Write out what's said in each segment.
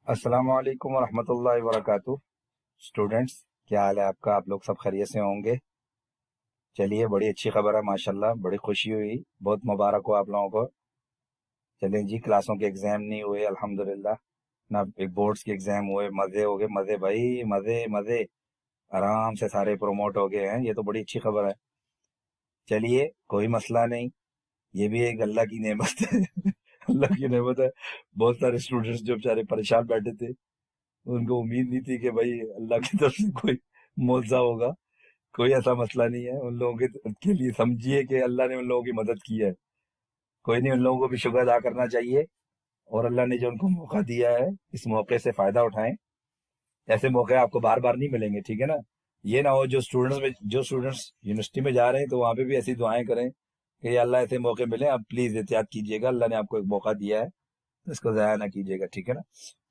अस्सलाम वालेकुम वरहमतुल्लाहि वबरकातुह। स्टूडेंट्स, क्या हाल है आपका? आप लोग सब खैरियत से होंगे? चलिए, बड़ी अच्छी खबर है, माशाल्लाह, बड़ी खुशी हुई। बहुत मुबारक हो आप लोगों को। चलें जी, क्लासों के एग्जाम नहीं हुए अल्हम्दुलिल्लाह ना, एक बोर्ड्स के एग्जाम हुए, मजे हो गए, मजे भाई, मजे मजे। आराम से सारे प्रमोट हो गए हैं, ये तो बड़ी अच्छी खबर है। चलिए, कोई मसला नहीं, ये भी एक अल्लाह की नेमत है। अल्लाह की नेमत है। बहुत सारे स्टूडेंट्स जो बेचारे परेशान बैठे थे, उनको उम्मीद नहीं थी कि भाई अल्लाह की तरफ से कोई मुआवजा होगा। कोई ऐसा मसला नहीं है, उन लोगों के लिए समझिए कि अल्लाह ने उन लोगों की मदद की है। कोई नहीं, उन लोगों को भी शुक्र अदा करना चाहिए। और अल्लाह ने जो उनको मौका दिया है, इस मौके से फायदा उठाएं। ऐसे मौके आपको बार बार नहीं मिलेंगे, ठीक है ना? ये ना हो जो स्टूडेंट्स यूनिवर्सिटी में जा रहे हैं तो वहां पे भी ऐसी दुआएं करें कि या अल्लाह ऐसे मौके मिले, आप प्लीज एहतियात कीजिएगा, अल्लाह ने आपको एक मौका दिया है तो इसको जाया ना कीजिएगा, ठीक है ना?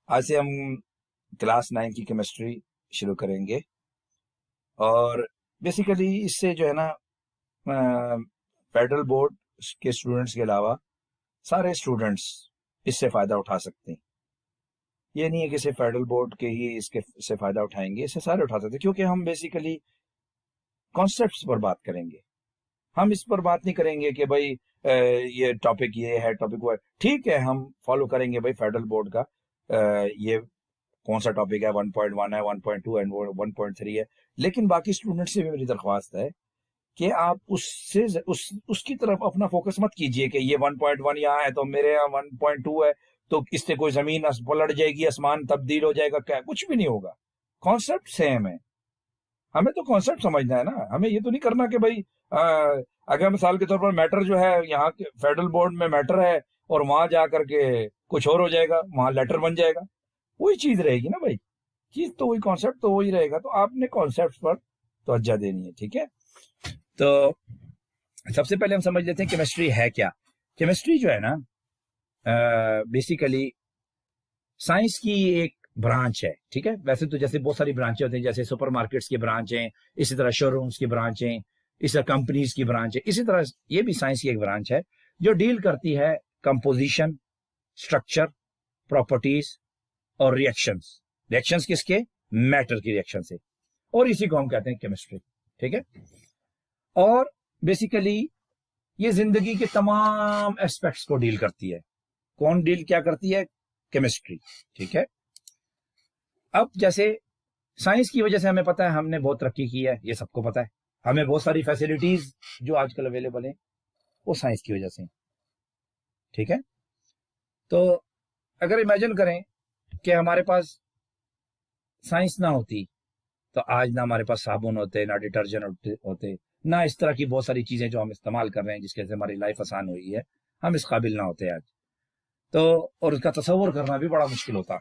आज से हम क्लास 9 की केमिस्ट्री शुरू करेंगे। और बेसिकली इससे जो है ना, फेडरल बोर्ड के स्टूडेंट्स के अलावा सारे स्टूडेंट्स इससे फायदा उठा सकते हैं। ये नहीं है कि सिर्फ फेडरल बोर्ड के ही इसके से फायदा उठाएंगे, इससे सारे उठा सकते हैं, क्योंकि हम बेसिकली कॉन्सेप्ट्स पर बात करेंगे। हम इस पर बात नहीं करेंगे कि भाई ये टॉपिक ये है, टॉपिक वो है। ठीक है, हम फॉलो करेंगे भाई फेडरल बोर्ड का, ये कौन सा टॉपिक है, 1.1 है, 1.2 है, 1.3 है। लेकिन बाकी स्टूडेंट से भी मेरी दरख्वास्त है कि आप उसकी तरफ अपना फोकस मत कीजिए कि ये 1.1 यहाँ है तो मेरे यहाँ 1.2 है, तो इससे कोई जमीन पलट जाएगी, आसमान तब्दील हो जाएगा, क्या? कुछ भी नहीं होगा। कॉन्सेप्ट सेम है। हमें तो कॉन्सेप्ट समझना है ना, हमें ये तो नहीं करना कि भाई अगर मिसाल के तौर पर मैटर जो है यहाँ के फेडरल बोर्ड में मैटर है और वहां जा करके कुछ और हो जाएगा, वहां लेटर बन जाएगा। वही चीज रहेगी ना भाई, चीज तो वही, कॉन्सेप्ट तो वही रहेगा। तो आपने कॉन्सेप्ट पर तवज्जो देनी है, ठीक है? तो सबसे पहले हम समझ लेते हैं केमिस्ट्री है क्या। केमिस्ट्री जो है ना, बेसिकली साइंस की एक ब्रांच है, ठीक है? वैसे तो जैसे बहुत सारी ब्रांचें होती हैं, जैसे सुपरमार्केट्स की ब्रांच हैं, इसी तरह शोरूम्स की ब्रांच हैं, इसी तरह कंपनीज की ब्रांच है, इसी तरह ये भी साइंस की एक ब्रांच है जो डील करती है कंपोजिशन, स्ट्रक्चर, प्रॉपर्टीज और रिएक्शंस। रिएक्शंस किसके? मैटर की रिएक्शन से। और इसी को हम कहते हैं केमिस्ट्री, ठीक है? और बेसिकली ये जिंदगी के तमाम एस्पेक्ट्स को डील करती है। कौन डील क्या करती है? केमिस्ट्री, ठीक है? अब जैसे साइंस की वजह से हमें पता है, हमने बहुत तरक्की की है, ये सबको पता है। हमें बहुत सारी फैसिलिटीज जो आजकल अवेलेबल है वो साइंस की वजह से, ठीक है? तो अगर इमेजिन करें कि हमारे पास साइंस ना होती तो आज ना हमारे पास साबुन होते, ना डिटर्जेंट होते, ना इस तरह की बहुत सारी चीजें जो हम इस्तेमाल कर रहे हैं जिसके से हमारी लाइफ आसान हुई है, हम इस काबिल ना होते आज। तो और उसका तस्वर करना भी बड़ा मुश्किल होता।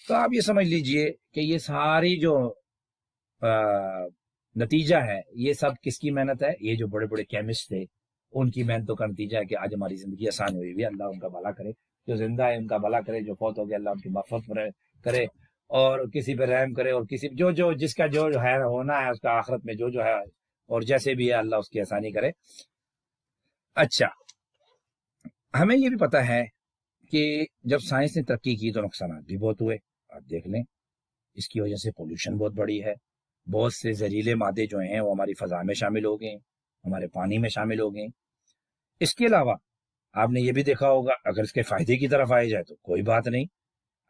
तो आप ये समझ लीजिए कि ये सारी जो नतीजा है, ये सब किसकी मेहनत है? ये जो बड़े बड़े केमिस्ट थे उनकी मेहनतों का नतीजा है कि आज हमारी जिंदगी आसान हुई हुई है। अल्लाह उनका भला करे, जो जिंदा है उनका भला करे, जो फौत हो गया अल्लाह उनकी मग़फ़िरत करे, और किसी पे रहम करे, और किसी जो जो जिसका जो है होना है उसका आखिरत में जो जो है और जैसे भी है अल्लाह उसकी आसानी करे। अच्छा, हमें ये भी पता है कि जब साइंस ने तरक्की की तो नुकसान भी बहुत हुए। आप देख लें, इसकी वजह से पोल्यूशन बहुत बड़ी है। बहुत से जहरीले मादे जो हैं वो हमारी फजा में शामिल हो गए, हमारे पानी में शामिल हो गए। इसके अलावा आपने ये भी देखा होगा, अगर इसके फायदे की तरफ आया जाए तो कोई बात नहीं।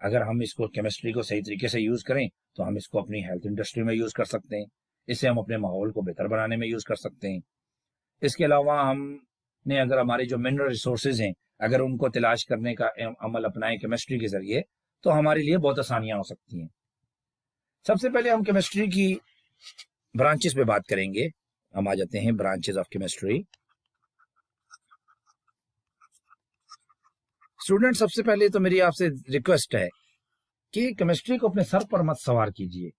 अगर हम इसको केमिस्ट्री को सही तरीके से यूज करें तो हम इसको अपनी हेल्थ इंडस्ट्री में यूज कर सकते हैं। इससे हम अपने माहौल को बेहतर बनाने में यूज कर सकते हैं। इसके अलावा हमने अगर हमारे जो मिनरल रिसोर्सेज हैं अगर उनको तलाश करने का अमल अपनाएं केमिस्ट्री के जरिए तो हमारे लिए बहुत आसानियां हो सकती हैं। सबसे पहले हम केमिस्ट्री की ब्रांचेस पे बात करेंगे। हम आ जाते हैं ब्रांचेस ऑफ केमिस्ट्री। स्टूडेंट, सबसे पहले तो मेरी आपसे रिक्वेस्ट है कि केमिस्ट्री को अपने सर पर मत सवार कीजिए।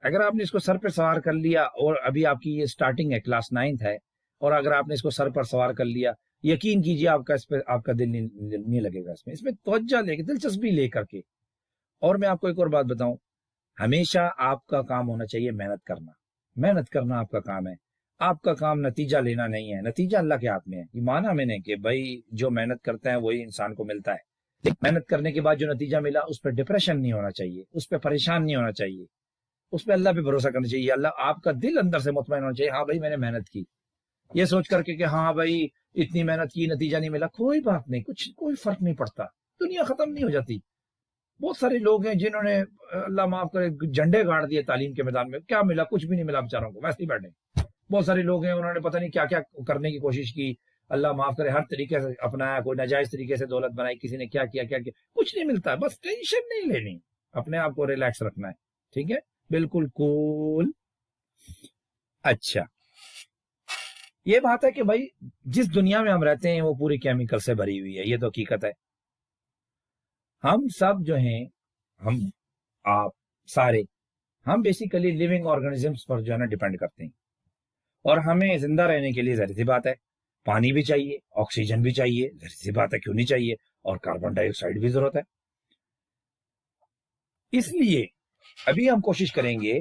अगर आपने इसको सर पर सवार कर लिया और अभी आपकी ये स्टार्टिंग है, क्लास 9th है, और अगर आपने इसको सर पर सवार कर लिया, यकीन कीजिए आपका इस पर आपका दिल नहीं लगेगा। इसमें तवज्जो लेके, दिलचस्पी लेकर के। और मैं आपको एक और बात बताऊं, हमेशा आपका काम होना चाहिए मेहनत करना। मेहनत करना आपका काम है। आपका काम नतीजा लेना नहीं है। नतीजा अल्लाह के हाथ में है। ये माना मैंने कि भाई जो मेहनत करता है वही इंसान को मिलता है। लेकिन मेहनत करने के बाद जो नतीजा मिला उस पर डिप्रेशन नहीं होना चाहिए, उस पर परेशान नहीं होना चाहिए, उस पर अल्लाह पे भरोसा करना चाहिए। अल्लाह, आपका दिल अंदर से मुतमईन होना चाहिए, हाँ भाई मैंने मेहनत की। ये सोच करके कि हाँ भाई इतनी मेहनत की, नतीजा नहीं मिला, कोई बात नहीं, कुछ कोई फर्क नहीं पड़ता, दुनिया खत्म नहीं हो जाती। बहुत सारे लोग हैं जिन्होंने, अल्लाह माफ करे, झंडे गाड़ दिए तालीम के मैदान में, क्या मिला? कुछ भी नहीं मिला बेचारों को, वैसे ही बैठे। बहुत सारे लोग हैं, उन्होंने पता नहीं क्या क्या करने की कोशिश की, अल्लाह माफ करे, हर तरीके से अपनाया, कोई नाजायज तरीके से दौलत बनाई, किसी ने क्या किया क्या किया, कुछ नहीं मिलता। बस टेंशन नहीं लेनी, अपने आप को रिलैक्स रखना है, ठीक है, बिल्कुल कूल। अच्छा, ये बात है कि भाई जिस दुनिया में हम रहते हैं वो पूरी केमिकल से भरी हुई है, ये तो हकीकत है। हम सब जो हैं, हम, आप सारे, हम बेसिकली लिविंग ऑर्गेनिजम्स पर जो है ना डिपेंड करते हैं, और हमें जिंदा रहने के लिए जाहिर सी बात है पानी भी चाहिए, ऑक्सीजन भी चाहिए, जाहिर सी बात है क्यों नहीं चाहिए, और कार्बन डाइऑक्साइड भी जरूरत है। इसलिए अभी हम कोशिश करेंगे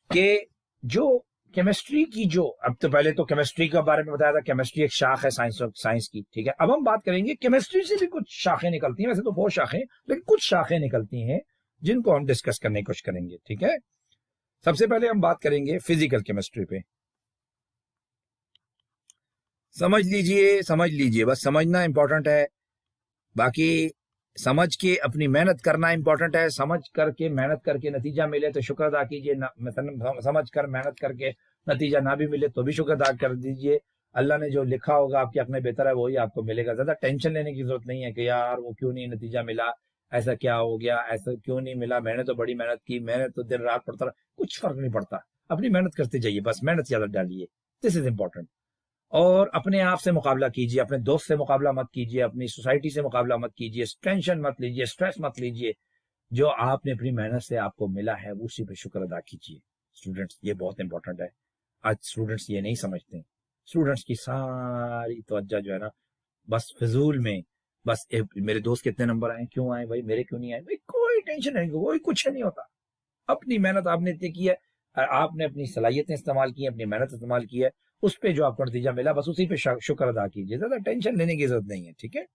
कि जो केमिस्ट्री की, जो अब तो पहले तो केमिस्ट्री के बारे में बताया था, केमिस्ट्री एक शाख है साइंस की, ठीक है। अब हम बात करेंगे केमिस्ट्री से भी कुछ शाखें निकलती हैं, वैसे तो बहुत शाखें, लेकिन कुछ शाखें निकलती हैं जिनको हम डिस्कस करने की कोशिश करेंगे, ठीक है। सबसे पहले हम बात करेंगे फिजिकल केमिस्ट्री पे। समझ लीजिए, बस समझना इंपॉर्टेंट है, बाकी समझ के अपनी मेहनत करना इंपॉर्टेंट है। समझ करके मेहनत करके नतीजा मिले तो शुक्र अदा कीजिए, समझ कर मेहनत करके नतीजा ना भी मिले तो भी शुक्र अदा कर दीजिए। अल्लाह ने जो लिखा होगा आपके अपने बेहतर है वही आपको मिलेगा। ज्यादा टेंशन लेने की जरूरत नहीं है कि यार वो क्यों नहीं नतीजा मिला, ऐसा क्या हो गया, ऐसा क्यों नहीं मिला, मैंने तो बड़ी मेहनत की, मैंने तो दिन रात पढ़ता रहा, कुछ फर्क नहीं पड़ता। अपनी मेहनत करते जाइए, बस मेहनत ज्यादा डालिए, दिस इज इंपॉर्टेंट। और अपने आप से मुकाबला कीजिए, अपने दोस्त से मुकाबला मत कीजिए, अपनी सोसाइटी से मुकाबला मत कीजिए, टेंशन मत लीजिए, स्ट्रेस मत लीजिए। जो आपने अपनी मेहनत से आपको मिला है उसी पे शुक्र अदा कीजिए। स्टूडेंट्स, ये बहुत इंपॉर्टेंट है। आज स्टूडेंट्स ये नहीं समझते। स्टूडेंट्स की सारी तवज्जो जो है ना बस फिजूल में, बस मेरे दोस्त कितने नंबर आए, क्यों आए भाई, मेरे क्यों नहीं आए, भाई कोई टेंशन नहीं, कोई कुछ नहीं होता। अपनी मेहनत आपने इतनी की है, आपने अपनी सलाहियतें इस्तेमाल की है, अपनी मेहनत इस्तेमाल की है, उस पे जो आपको नतीजा मिला बस उसी पे शुक्र अदा कीजिए, ज्यादा टेंशन लेने की जरूरत नहीं है, ठीक है।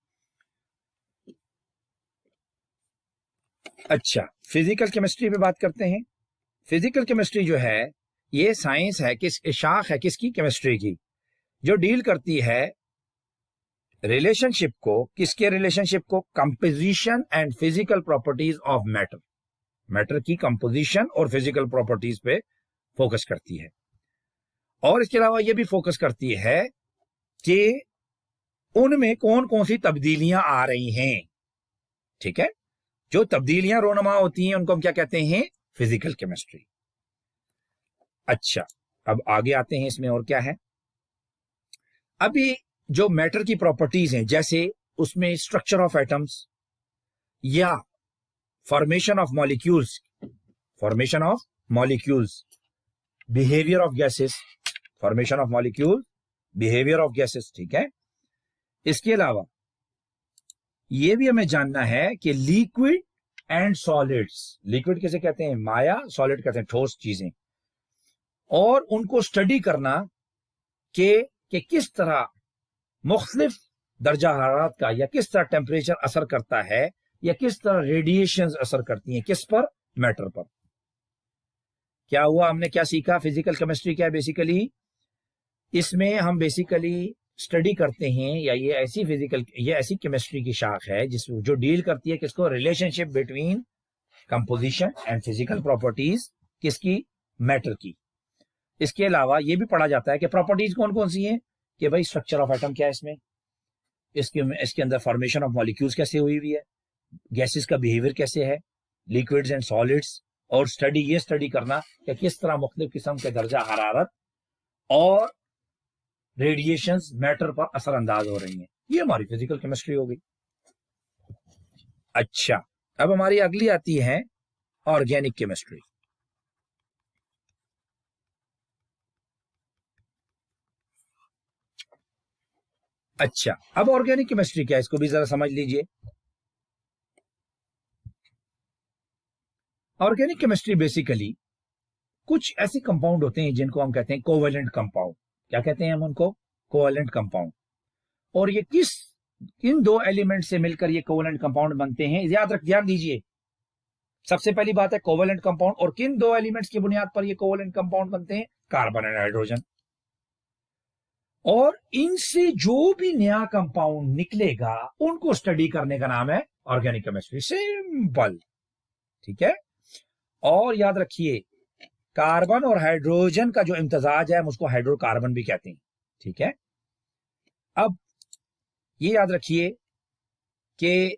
अच्छा, फिजिकल केमिस्ट्री पे बात करते हैं। फिजिकल केमिस्ट्री जो है ये साइंस है, किस शाख है किसकी, केमिस्ट्री की, जो डील करती है रिलेशनशिप को, किसके रिलेशनशिप को, composition and physical properties of matter, matter की कंपोजिशन और फिजिकल प्रॉपर्टीज पे फोकस करती है। और इसके अलावा ये भी फोकस करती है कि उनमें कौन कौन सी तब्दीलियां आ रही हैं, ठीक है। जो तब्दीलियां रोनुमा होती हैं उनको हम क्या कहते हैं, फिजिकल केमिस्ट्री। अच्छा, अब आगे आते हैं इसमें और क्या है। अभी जो मैटर की प्रॉपर्टीज हैं, जैसे उसमें स्ट्रक्चर ऑफ एटम्स या formation of molecules, behaviour of gases, formation of molecule, behaviour of gases, ठीक है। इसके अलावा यह भी हमें जानना है कि लिक्विड एंड सॉलिड्स, लिक्विड किसे कहते हैं, माया, सॉलिड कहते हैं ठोस चीजें, और उनको स्टडी करना कि किस तरह मुख्तलिफ दर्जा हरारत का या किस तरह टेम्परेचर असर करता है, या किस तरह रेडिएशन असर करती हैं, किस पर, मैटर पर। क्या हुआ, हमने क्या सीखा, फिजिकल केमिस्ट्री क्या है बेसिकली, इसमें हम बेसिकली स्टडी करते हैं, या ये ऐसी केमिस्ट्री की शाख है जो डील करती है किसको, relationship between composition and physical properties, किसकी, मैटर की। इसके अलावा ये भी पढ़ा जाता है कि प्रॉपर्टीज कौन कौन सी हैं, कि भाई स्ट्रक्चर ऑफ एटम क्या है इसमें, इसके अंदर फॉर्मेशन ऑफ मॉलिक्यूल्स कैसे हुई हुई है, गैसेस का बिहेवियर कैसे है, लिक्विड्स एंड सॉलिड्स, और ये स्टडी करना कि किस तरह मुख्तलिफ किस्म के दर्जा हरारत और रेडिएशंस मैटर पर असरअंदाज हो रही हैं। ये हमारी फिजिकल केमिस्ट्री हो गई। अच्छा, अब हमारी अगली आती है ऑर्गेनिक केमिस्ट्री। अच्छा, अब ऑर्गेनिक केमिस्ट्री क्या है, इसको भी जरा समझ लीजिए। ऑर्गेनिक केमिस्ट्री बेसिकली कुछ ऐसे कंपाउंड होते हैं जिनको हम कहते हैं कोवेलेंट कंपाउंड। क्या कहते हैं हम उनको, कोवेलेंट कंपाउंड। और ये किस इन दो एलिमेंट से मिलकर ये कोवेलेंट कंपाउंड बनते हैं। ध्यान दीजिए, सबसे पहली बात है कोवेलेंट कंपाउंड, और किन दो एलिमेंट्स की बुनियाद पर ये कोवेलेंट कंपाउंड बनते हैं? Carbon and hydrogen. और इनसे जो भी नया कंपाउंड निकलेगा उनको स्टडी करने का नाम है ऑर्गेनिक केमिस्ट्री। सिंपल, ठीक है। और याद रखिए, कार्बन और हाइड्रोजन का जो इम्तजाज है हम उसको हाइड्रोकार्बन भी कहते हैं, ठीक है। अब ये याद रखिए कि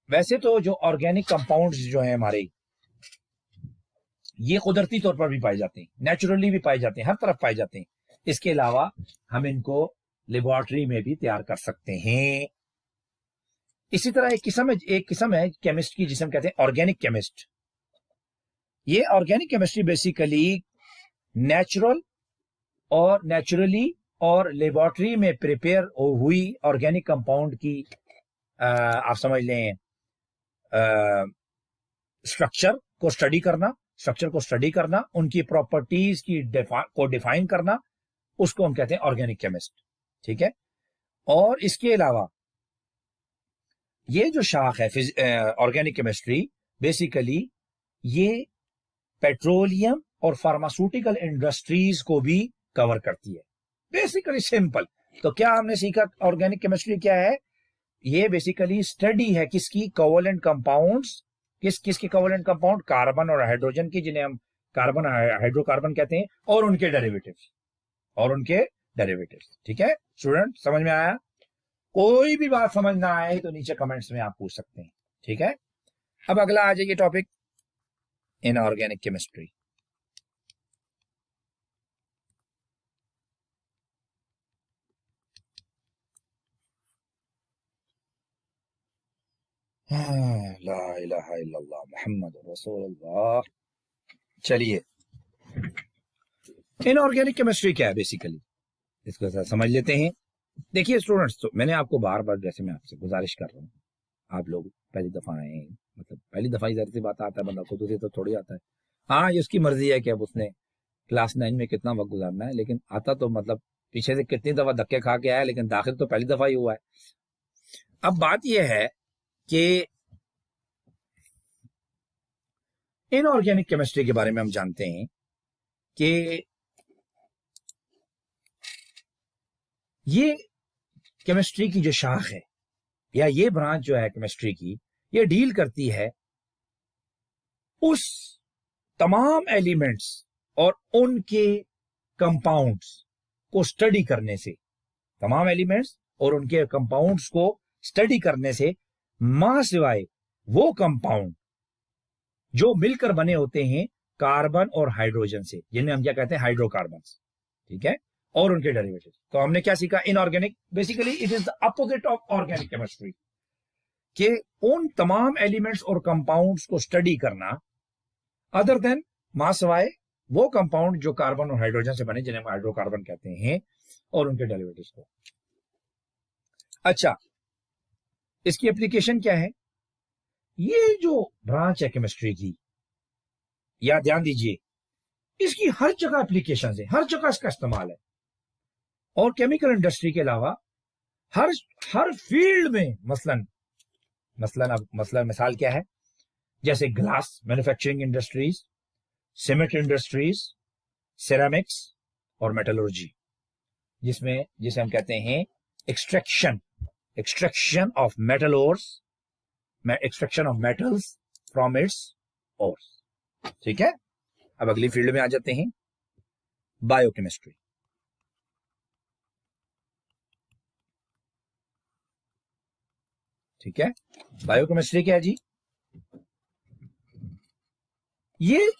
वैसे तो जो ऑर्गेनिक कंपाउंड्स जो हैं हमारे, ये कुदरती तौर पर भी पाए जाते हैं, नेचुरली भी पाए जाते हैं, हर तरफ पाए जाते हैं। इसके अलावा हम इनको लेबोरेटरी में भी तैयार कर सकते हैं। इसी तरह एक किस्म है केमिस्ट की, जिसे हम कहते हैं ऑर्गेनिक केमिस्ट। ये ऑर्गेनिक केमिस्ट्री बेसिकली नेचुरली और लेबोरेटरी में प्रिपेयर हुई ऑर्गेनिक कंपाउंड की आप समझ लें स्ट्रक्चर को स्टडी करना, उनकी प्रॉपर्टीज को डिफाइन करना, उसको हम कहते हैं ऑर्गेनिक केमिस्ट, ठीक है। और इसके अलावा ये जो शाख है ऑर्गेनिक केमिस्ट्री, बेसिकली ये पेट्रोलियम और फार्मास्यूटिकल इंडस्ट्रीज को भी कवर करती है। Basically simple. तो क्या हमने सीखा? ऑर्गेनिक केमिस्ट्री क्या है? ये बेसिकली स्टडी है किसकी? Covalent compounds. किसकी कोवेलेंट कंपाउंड? कार्बन और हाइड्रोजन की, जिन्हें हम कार्बन हाइड्रोकार्बन कहते हैं, और उनके डेरिवेटिव्स, ठीक है। स्टूडेंट, समझ में आया? कोई भी बात समझ ना आए तो नीचे कमेंट्स में आप पूछ सकते हैं, ठीक है। अब अगला आ जाइए टॉपिक इन ऑर्गेनिक केमिस्ट्री। ला इलाहा इल्लल्लाह मुहम्मद रसूलुल्लाह। चलिए, इनऑर्गेनिक केमिस्ट्री क्या है बेसिकली, इसको समझ लेते हैं। देखिए स्टूडेंट्स, तो मैंने आपको बार बार, जैसे मैं आपसे गुजारिश कर रहा हूँ, आप लोग पहली दफा आए, मतलब पहली दफा ही सी बात आता है बंदा को, दूसरी तो थोड़ी आता है। हाँ, ये उसकी मर्जी है कि अब उसने क्लास 9 में कितना वक्त गुजारना है, लेकिन आता तो मतलब पीछे से कितनी दफा धक्के खा के आया, लेकिन दाखिल तो पहली दफा ही हुआ है। अब बात यह है कि इनऑर्गेनिक केमिस्ट्री के बारे में हम जानते हैं कि ये केमिस्ट्री की जो शाख है, या ये ब्रांच जो है केमिस्ट्री की, ये डील करती है उस तमाम एलिमेंट्स और उनके कंपाउंड्स को स्टडी करने से, तमाम एलिमेंट्स और उनके कंपाउंड्स को स्टडी करने से, मां सिवाय वो कंपाउंड जो मिलकर बने होते हैं कार्बन और हाइड्रोजन से, जिन्हें हम क्या कहते हैं? हाइड्रोकार्बन्स, ठीक है, और उनके डेरिवेटिव। तो हमने क्या सीखा? Inorganic, basically it is the opposite of organic chemistry, कि उन तमाम एलिमेंट्स और कंपाउंड्स को स्टडी करना अदर देन, मां सिवाय वो कंपाउंड जो कार्बन और हाइड्रोजन से बने, जिन्हें हम हाइड्रोकार्बन कहते हैं, और उनके डेरिवेटिव्स को। अच्छा, इसकी एप्लीकेशन क्या है? ये जो ब्रांच है केमिस्ट्री की, या ध्यान दीजिए, इसकी हर जगह एप्लीकेशन है, हर जगह इसका इस्तेमाल है। और केमिकल इंडस्ट्री के अलावा हर फील्ड में, मसलन मिसाल क्या है? जैसे glass manufacturing industries, cement industries, ceramics और मेटलर्जी, जिसे हम कहते हैं extraction of metal ores, extraction of metals from its ores, ठीक है। अब अगली फील्ड में आ जाते हैं, बायोकेमिस्ट्री। ठीक है, बायोकेमिस्ट्री क्या है जी? ये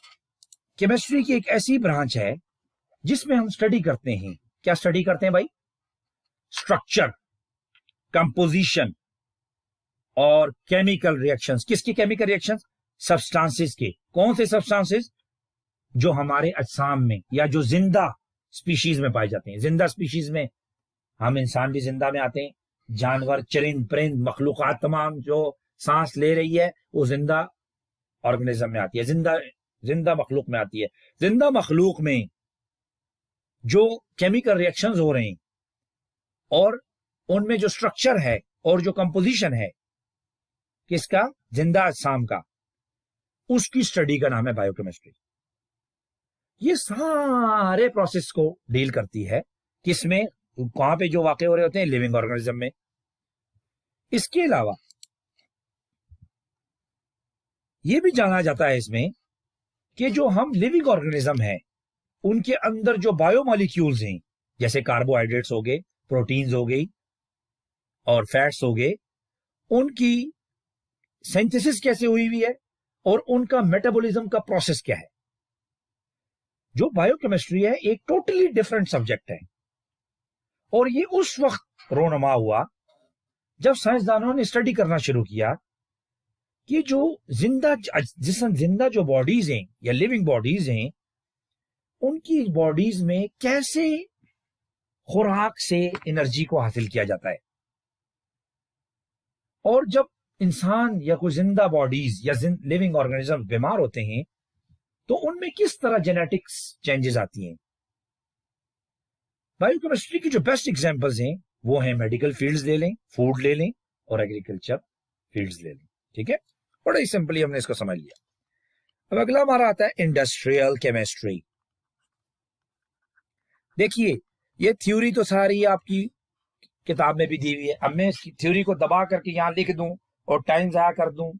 केमिस्ट्री की एक ऐसी ब्रांच है जिसमें हम स्टडी करते हैं, क्या स्टडी करते हैं भाई? स्ट्रक्चर, कंपोजिशन और केमिकल रिएक्शंस। किसकी केमिकल रिएक्शंस? सब्सटेंसेस के। कौन से सब्सटेंसेस? जो हमारे अजसाम में या जो जिंदा स्पीशीज में पाए जाते हैं। जिंदा स्पीशीज में हम इंसान भी जिंदा में आते हैं, जानवर, चरिंद, परिंद, मखलूकात तमाम जो सांस ले रही है वो जिंदा ऑर्गेनिज्म में आती है, जिंदा मखलूक में आती है। जिंदा मखलूक में जो केमिकल रिएक्शंस हो रहे हैं और उनमें जो स्ट्रक्चर है और जो कंपोजिशन है किसका, जिंदा अजसाम का, उसकी स्टडी का नाम है बायोकेमिस्ट्री। ये सारे प्रोसेस को डील करती है, किसमें, कहां पे जो वाकई हो रहे होते हैं, लिविंग ऑर्गेनिज्म में। इसके अलावा यह भी जाना जाता है इसमें कि जो हम लिविंग ऑर्गेनिज्म हैं उनके अंदर जो बायोमॉलिक्यूल्स हैं, जैसे कार्बोहाइड्रेट्स हो गए, प्रोटीन्स हो गई और फैट्स हो गए, उनकी सिंथेसिस कैसे हुई हुई है और उनका मेटाबॉलिज्म का प्रोसेस क्या है। जो बायोकेमिस्ट्री है एक टोटली डिफरेंट सब्जेक्ट है, और ये उस वक्त रोनमा हुआ जब साइंसदानों ने स्टडी करना शुरू किया कि जो जिंदा जो बॉडीज हैं या लिविंग बॉडीज हैं, उनकी बॉडीज में कैसे खुराक से एनर्जी को हासिल किया जाता है, और जब इंसान या कोई जिंदा बॉडीज या लिविंग ऑर्गेनिज्म बीमार होते हैं तो उनमें किस तरह जेनेटिक्स चेंजेस आती हैं। बायोकेमिस्ट्री की जो बेस्ट एग्जांपल्स हैं वो हैं मेडिकल फील्ड्स ले लें, फूड ले लें और एग्रीकल्चर फील्ड्स ले लें। ठीक है, बड़ा ही सिंपली हमने इसको समझ लिया। अब अगला हमारा आता है इंडस्ट्रियल केमिस्ट्री। देखिए ये थ्योरी तो सारी आपकी किताब में भी दी हुई है, अब मैं इस थ्योरी को दबा करके यहां लिख दूं और टाइम जाया कर दूं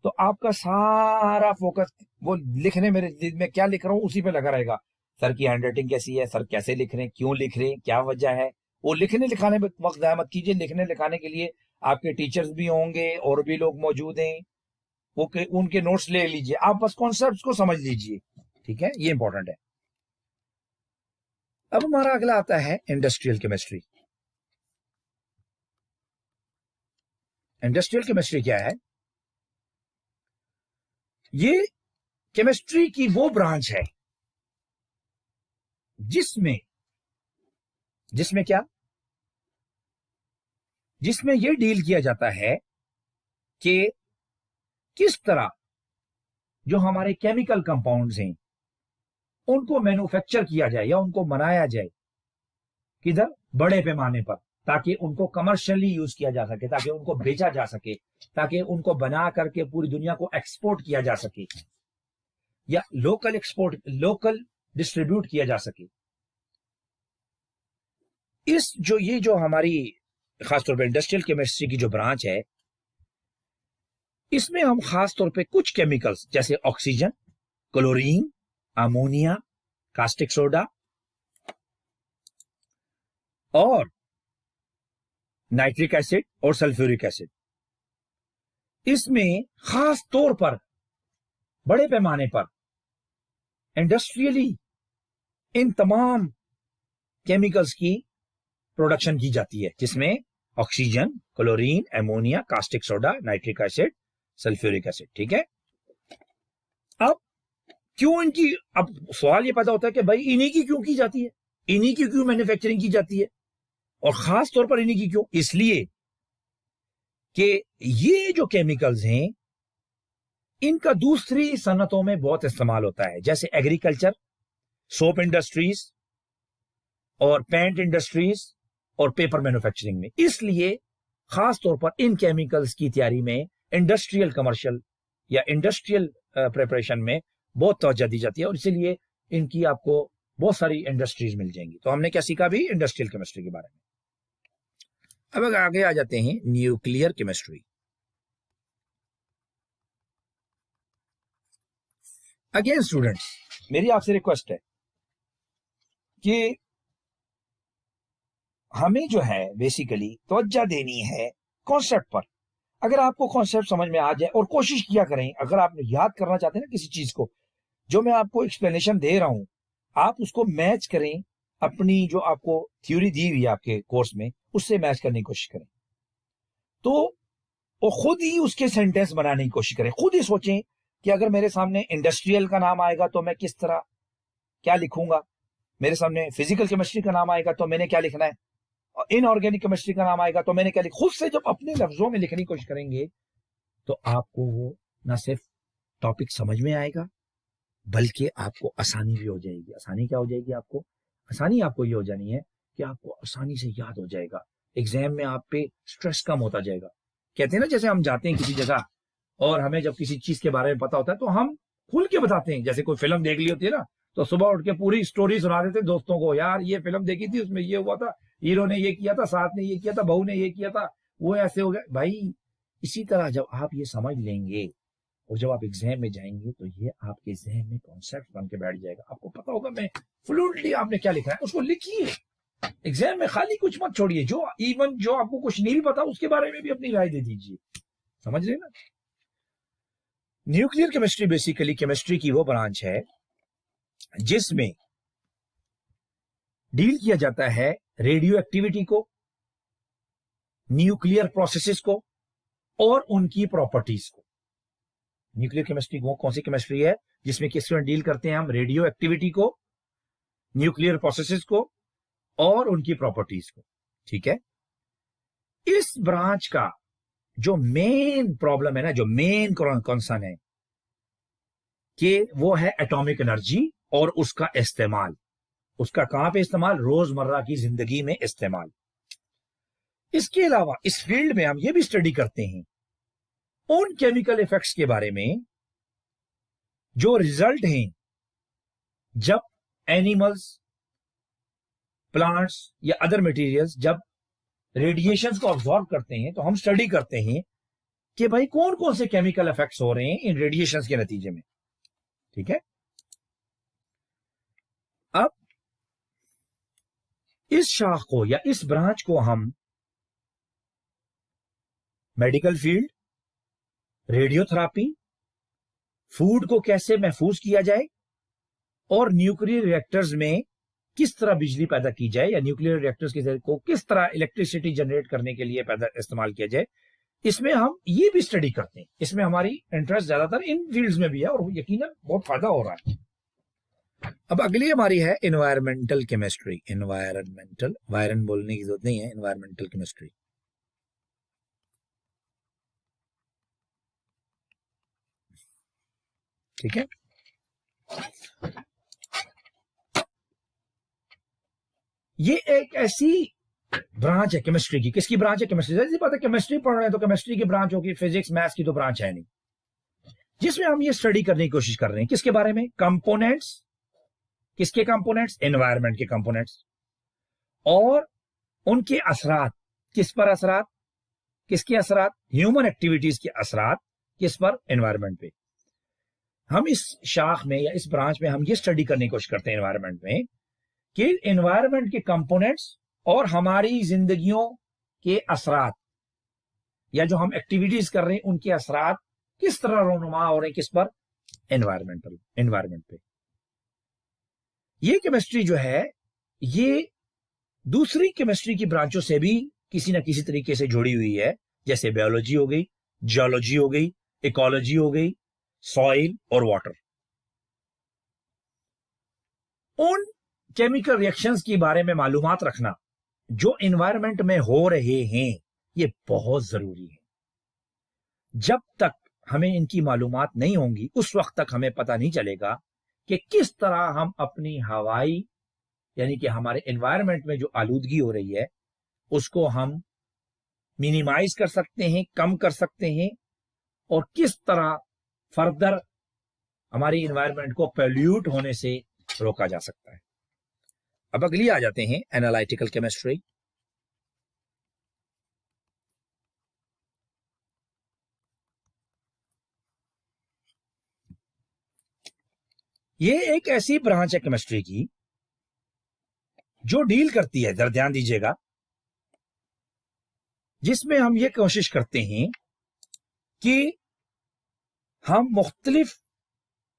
तो आपका सारा फोकस वो लिखने, मेरे दिल में क्या लिख रहा हूं उसी पे लगा रहेगा। सर की हैंडराइटिंग कैसी है, सर कैसे लिख रहे हैं, क्यों लिख रहे हैं, क्या वजह है। वो लिखने लिखाने में वक्त ज़ाया मत कीजिए। लिखने लिखाने के लिए आपके टीचर्स भी होंगे और भी लोग मौजूद हैं, वो उनके नोट्स ले लीजिए, आप बस कॉन्सेप्ट्स को समझ लीजिए। ठीक है, ये इंपॉर्टेंट है। अब हमारा अगला आता है इंडस्ट्रियल केमिस्ट्री। इंडस्ट्रियल केमिस्ट्री क्या है, ये केमिस्ट्री की वो ब्रांच है जिसमें क्या, जिसमें यह डील किया जाता है कि किस तरह जो हमारे केमिकल कंपाउंड्स हैं उनको मैन्युफैक्चर किया जाए या उनको बनाया जाए, किधर, बड़े पैमाने पर, ताकि उनको कमर्शियली यूज किया जा सके, ताकि उनको बेचा जा सके, ताकि उनको बना करके पूरी दुनिया को एक्सपोर्ट किया जा सके या लोकल डिस्ट्रीब्यूट किया जा सके। ये जो हमारी खासतौर पर इंडस्ट्रियल केमिस्ट्री की जो ब्रांच है, इसमें हम खासतौर पे कुछ केमिकल्स जैसे oxygen, chlorine, ammonia, caustic soda और नाइट्रिक एसिड और सल्फ्यूरिक एसिड, इसमें खास तौर पर बड़े पैमाने पर इंडस्ट्रियली इन तमाम केमिकल्स की प्रोडक्शन की जाती है, जिसमें oxygen, chlorine, ammonia, caustic soda, nitric acid, sulphuric acid. ठीक है, अब क्यों इनकी, अब सवाल ये पैदा होता है कि भाई इन्हीं की क्यों की जाती है, इन्हीं की क्यों मैन्युफैक्चरिंग की जाती है, और खास तौर पर इन्हीं की क्यों, इसलिए कि ये जो केमिकल्स हैं इनका दूसरी सनतों में बहुत इस्तेमाल होता है, जैसे एग्रीकल्चर, सोप इंडस्ट्रीज और पेंट इंडस्ट्रीज और पेपर मैन्युफैक्चरिंग में। इसलिए खास तौर पर इन केमिकल्स की तैयारी में इंडस्ट्रियल कमर्शियल या इंडस्ट्रियल प्रिपरेशन में बहुत तवज्जो दी जाती है, और इसीलिए इनकी आपको बहुत सारी इंडस्ट्रीज मिल जाएंगी। तो हमने क्या सीखा भी इंडस्ट्रियल केमिस्ट्री के बारे में। अब आगे आ जाते हैं न्यूक्लियर केमिस्ट्री। अगेन स्टूडेंट्स, मेरी आपसे रिक्वेस्ट है कि हमें जो है बेसिकली तवज्जो देनी है कॉन्सेप्ट पर। अगर आपको कॉन्सेप्ट समझ में आ जाए, और कोशिश किया करें, अगर आप याद करना चाहते हैं ना किसी चीज को, जो मैं आपको एक्सप्लेनेशन दे रहा हूं आप उसको मैच करें अपनी जो आपको थ्योरी दी हुई है आपके कोर्स में, उससे मैच करने की कोशिश करें। तो वो खुद ही उसके सेंटेंस बनाने की कोशिश करें, खुद ही सोचें कि अगर मेरे सामने इंडस्ट्रियल का नाम आएगा तो मैं किस तरह क्या लिखूंगा, मेरे सामने फिजिकल केमिस्ट्री का नाम आएगा तो मैंने क्या लिखना है, और इनऑर्गेनिक केमिस्ट्री का नाम आएगा तो मैंने क्या लिखा। खुद से जब अपने लफ्जों में लिखने की कोशिश करेंगे तो आपको वो ना सिर्फ टॉपिक समझ में आएगा बल्कि आपको आसानी भी हो जाएगी। आसानी क्या हो जाएगी आपको, आसानी आपको ये हो जानी है कि आपको आसानी से याद हो जाएगा। एग्जाम में आप पे स्ट्रेस कम होता जाएगा। कहते हैं ना, जैसे हम जाते हैं किसी जगह और हमें जब किसी चीज के बारे में पता होता है तो हम खुल के बताते हैं। जैसे कोई फिल्म देख ली होती है ना, तो सुबह उठ के पूरी स्टोरी सुना देते हैं दोस्तों को, यार ये फिल्म देखी थी, उसमें ये हुआ था, हीरो ने ये किया था, साथ ने ये किया था, बहू ने ये किया था, वो ऐसे हो गया। भाई इसी तरह जब आप ये समझ लेंगे और जब आप एग्जाम में जाएंगे तो ये आपके जहन में कॉन्सेप्ट बन के बैठ जाएगा। आपको पता होगा मैं फ्लुएंटली आपने क्या लिखा है उसको लिखिए एग्जाम में, खाली कुछ मत छोड़िए। जो इवन जो आपको कुछ नहीं भी पता उसके बारे में भी अपनी राय दे दीजिए। समझ रहे ना? न्यूक्लियर केमिस्ट्री बेसिकली केमिस्ट्री की वो ब्रांच है जिसमें डील किया जाता है रेडियो एक्टिविटी को, न्यूक्लियर प्रोसेसेस को और उनकी प्रॉपर्टीज को। न्यूक्लियर केमिस्ट्री वो कौन सी केमिस्ट्री है जिसमें किसमें डील करते हैं हम? रेडियो एक्टिविटी को, न्यूक्लियर प्रोसेसेस को और उनकी प्रॉपर्टीज को। ठीक है। इस ब्रांच का जो मेन प्रॉब्लम है ना, जो मेन कंसर्न है कि वो है एटॉमिक एनर्जी और उसका इस्तेमाल। उसका कहां पे इस्तेमाल? रोजमर्रा की जिंदगी में इस्तेमाल। इसके अलावा इस फील्ड में हम ये भी स्टडी करते हैं उन केमिकल इफेक्ट्स के बारे में जो रिजल्ट हैं जब एनिमल्स, प्लांट्स या अदर मटेरियल्स जब रेडिएशंस को ऑब्जॉर्व करते हैं, तो हम स्टडी करते हैं कि भाई कौन कौन से केमिकल इफेक्ट्स हो रहे हैं इन रेडिएशंस के नतीजे में। ठीक है। अब इस शाख को या इस ब्रांच को हम मेडिकल फील्ड, रेडियोथेरापी, फूड को कैसे महफूज किया जाए और न्यूक्लियर रिएक्टर्स में किस तरह बिजली पैदा की जाए या न्यूक्लियर रिएक्टर्स को किस तरह इलेक्ट्रिसिटी जनरेट करने के लिए पैदा इस्तेमाल किया जाए, इसमें हम ये भी स्टडी करते हैं। इसमें हमारी इंटरेस्ट ज्यादातर इन फील्ड्स में भी है और यकीनन बहुत फायदा हो रहा है। अब अगली हमारी है एनवायरमेंटल केमिस्ट्री। एनवायरमेंटल, वायरन बोलने की जरूरत नहीं है, एनवायरमेंटल केमिस्ट्री। ठीक है। ये एक ऐसी ब्रांच है केमिस्ट्री की। किसकी ब्रांच है? केमिस्ट्री। जैसे पता है केमिस्ट्री पढ़ रहे हैं तो केमिस्ट्री की ब्रांच होगी, फिजिक्स मैथ्स की तो ब्रांच है नहीं, जिसमें हम ये स्टडी करने की कोशिश कर रहे हैं किसके बारे में? कंपोनेंट्स। किसके कंपोनेंट्स? एनवायरनमेंट के कंपोनेंट्स और उनके असरात। किस पर असरात? किसके असरात? ह्यूमन एक्टिविटीज के असरात किस पर? एनवायरनमेंट पे। हम इस शाख में या इस ब्रांच में हम ये स्टडी करने की कोशिश करते हैं एनवायरनमेंट में कि एनवायरनमेंट के कंपोनेंट्स और हमारी जिंदगियों के असरात या जो हम एक्टिविटीज कर रहे हैं उनके असरात किस तरह रोनुमा हो रहे हैं। किस पर? एनवायरनमेंट पे। ये केमिस्ट्री जो है ये दूसरी केमिस्ट्री की ब्रांचों से भी किसी ना किसी तरीके से जुड़ी हुई है, जैसे बायोलॉजी हो गई, जियोलॉजी हो गई, इकोलॉजी हो गई, सॉइल और वाटर। उन केमिकल रिएक्शंस के बारे में मालूमात रखना जो एनवायरनमेंट में हो रहे हैं ये बहुत जरूरी है। जब तक हमें इनकी मालूमात नहीं होंगी उस वक्त तक हमें पता नहीं चलेगा कि किस तरह हम अपनी हवाई यानी कि हमारे एनवायरनमेंट में जो आलूदगी हो रही है उसको हम मिनिमाइज कर सकते हैं, कम कर सकते हैं और किस तरह फर्दर हमारी एनवायरनमेंट को पोल्यूट होने से रोका जा सकता है। अब अगली आ जाते हैं एनालिटिकल केमिस्ट्री। ये एक ऐसी ब्रांच है केमिस्ट्री की जो डील करती है, जरा ध्यान दीजिएगा, जिसमें हम ये कोशिश करते हैं कि हम मुख्तलिफ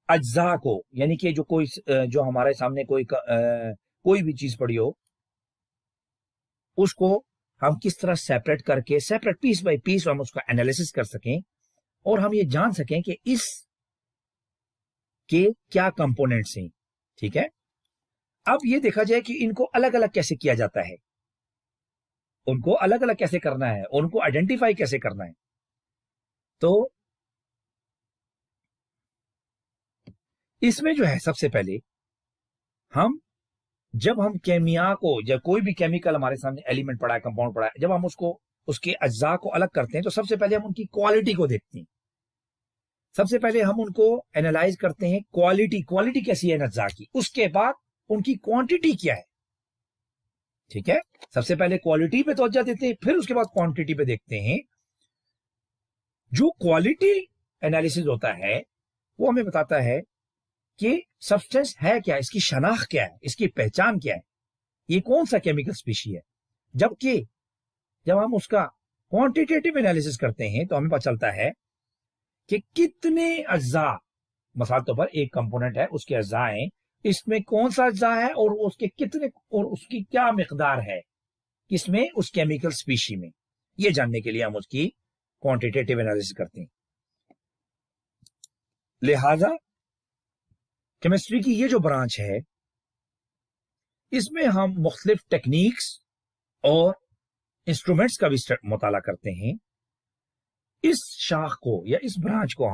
अज्जा को यानी कि जो हमारे सामने कोई भी चीज पड़ी हो उसको हम किस तरह सेपरेट करके सेपरेट पीस बाय पीस हम उसका एनालिसिस कर सकें और हम ये जान सकें कि इस के क्या कंपोनेंट्स हैं। ठीक है। अब ये देखा जाए कि इनको अलग अलग कैसे किया जाता है, उनको अलग अलग कैसे करना है, उनको आइडेंटिफाई कैसे करना है। तो इसमें जो है सबसे पहले हम जब हम केमिया को, जब कोई भी केमिकल हमारे सामने एलिमेंट पड़ा है, कंपाउंड पड़ा है, जब हम उसको, उसके अज्जा को अलग करते हैं तो सबसे पहले हम उनकी क्वालिटी को देखते हैं। सबसे पहले हम उनको एनालाइज करते हैं, क्वालिटी कैसी है अज्जा की, उसके बाद उनकी क्वांटिटी क्या है। ठीक है, सबसे पहले क्वालिटी पे तवज्जो देते हैं, फिर उसके बाद क्वांटिटी पे देखते हैं। जो क्वालिटी एनालिसिस होता है वो हमें बताता है कि सब्सटेंस है क्या, इसकी शनाख्त क्या है, इसकी पहचान क्या है, ये कौन सा केमिकल स्पीशी है। जबकि जब हम उसका क्वांटिटेटिव एनालिसिस करते हैं तो हमें पता चलता है कि कितने अज्जा, मिसाल तौर पर एक कंपोनेंट है, उसके अज्जा हैं, इसमें कौन सा अज्जा है और उसके कितने और उसकी क्या मिकदार है इसमें, उस केमिकल स्पीशी में। ये जानने के लिए हम उसकी क्वांटिटेटिव एनालिसिस करते हैं। लिहाजा केमिस्ट्री की ये जो ब्रांच है, इसमें हम मुख्तलिफ टेक्निक्स और इंस्ट्रूमेंट्स का भी मुताला करते हैं। इस शाख को या इस ब्रांच को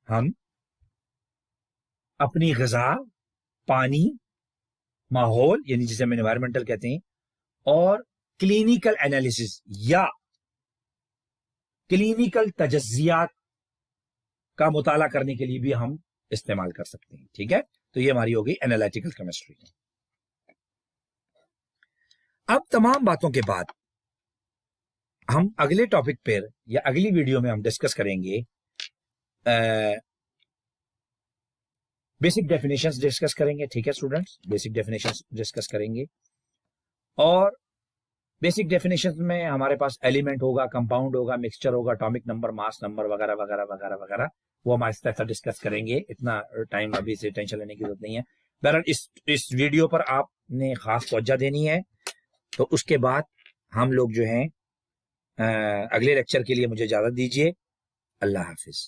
हम अपनी ग़िज़ा, पानी, माहौल यानी जिसे हम एनवायरमेंटल कहते हैं, और क्लिनिकल एनालिसिस या क्लिनिकल तजज़ियात का मुताला करने के लिए भी हम इस्तेमाल कर सकते हैं। ठीक है, तो ये हमारी हो गई एनालिटिकल केमिस्ट्री। अब तमाम बातों के बाद हम अगले टॉपिक पर या अगली वीडियो में हम डिस्कस करेंगे, बेसिक डेफिनेशंस डिस्कस करेंगे। ठीक है स्टूडेंट्स, बेसिक डेफिनेशंस डिस्कस करेंगे, और बेसिक डेफिनेशंस में हमारे पास एलिमेंट होगा, कंपाउंड होगा, मिक्सचर होगा, एटॉमिक नंबर, मास नंबर वगैरह वगैरह वगैरह वगैरह, वो हम आहिस्ता आहिस्ता डिस्कस करेंगे। इतना टाइम अभी से टेंशन लेने की जरूरत नहीं है। बहरहाल इस वीडियो पर आपने खास तवज्जो देनी है। तो उसके बाद हम लोग जो हैं अगले लेक्चर के लिए मुझे इजाजत दीजिए। अल्लाह हाफिज।